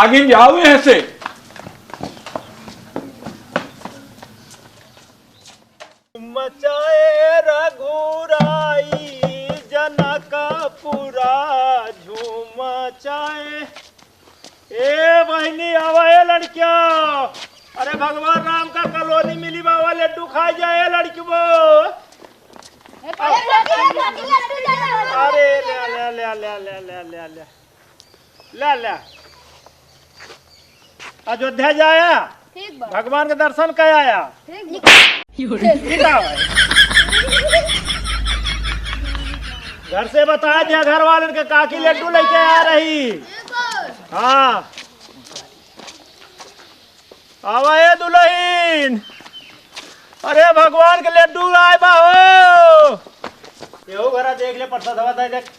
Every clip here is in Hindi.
भागी जाओ यहाँ से। मचाए रघुराई जनकपुरा झूम मचाए। ए बहनी आवाए लड़किया, अरे भगवान राम का कॉलोनी मिली बाबा लड्डू खा जाए लड़कियों। अरे ले ले ले ले ले ले ले ले ले ले अयोध्या जाया, भगवान के दर्शन कर आया। घर से बता दिया घर वाले के काकी लड्डू लेके आ रही। हाँ आवाए दुल्हन, अरे भगवान के लड्डू आए बाहो। क्यों घरा देख ले प्रसाद हवा देख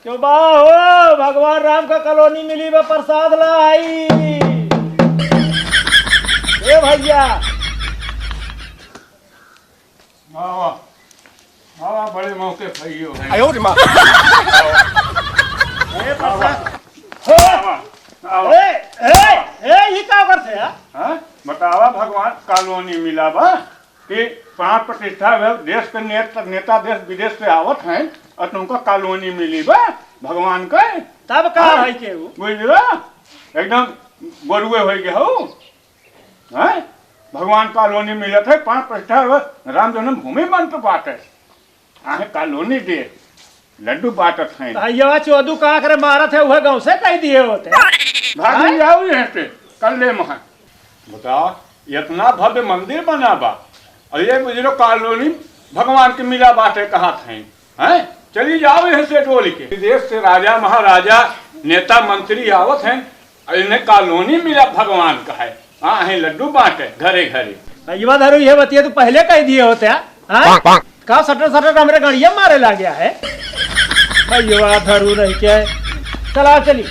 क्यों बाहो, भगवान राम का कॉलोनी मिली बा प्रसाद लाई। ए भैया वाह बड़े मौके भैयो हैं। आयो रे मां। ए प्रसाद ये क्या करते हैं? हाँ बतावा, भगवान कॉलोनी मिला बा कि प्राण प्रतिष्ठा देश के नेता देश विदेश से आवत हैं और तुमको कॉलोनी मिली बा भगवान का। तब का है के बुझलो एकदम गोरुए हो गए हो। हैं भगवान कॉलोनी मिलत है, प्राण प्रतिष्ठा राम जन्म भूमि मंत्र बात है। आहे कॉलोनी दे लड्डू बांटत हैं। भैया चौधू का करे मारत है वह गांव से कह दिए होते। भागी जाओ यहाँ से कल ले महा। बताओ इतना भव्य मंदिर बना बा और ये बुझलो कॉलोनी भगवान के मिला बाटे कहा थे। हैं चली जाओ यहाँ से डोल के। विदेश से राजा महाराजा नेता मंत्री आवत हैं और इन्हें कॉलोनी मिला भगवान का है। हाँ है लड्डू बांटे घरे घरे। भैया धरू ये बतिया तो पहले कह दिए होते हैं। का सटर सटर हमरे गड़िया मारे ला गया है। भैया धरू नहीं क्या है, चला चली।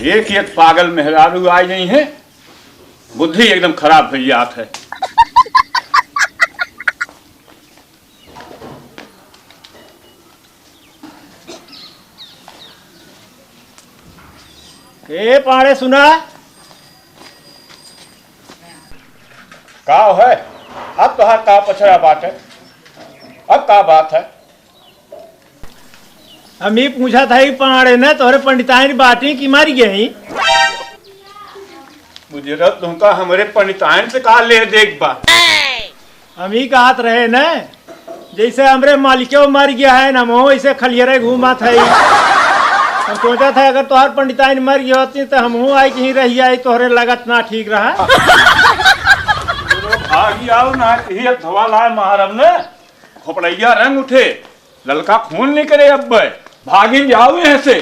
एक पागल मेहरारू आई नहीं है, बुद्धि एकदम खराब भैया है। ए पाड़े सुना का है अब तो का पछड़ा बात है, अब का बात है। हम ही पूछा था कि पाड़े ने तोहरे पंडिताइन बाटी की मारी गई। मुझे तुमका हमारे पंडिताइन से कहा ले देख बा। हम ही कहत रहे न जैसे हमरे मालिके मर गया है ना वो ऐसे खलियरे घूमा था। हम सोचा था अगर तोहर पंडिताइन मर गई होती तो हम आई कहीं रही आई तोहरे लगत ना ठीक रहा। भागी आओ ना ही धवा लाए महाराज ने खोपड़ैया रंग उठे ललका खून निकले अब भागी जाओ यहाँ से।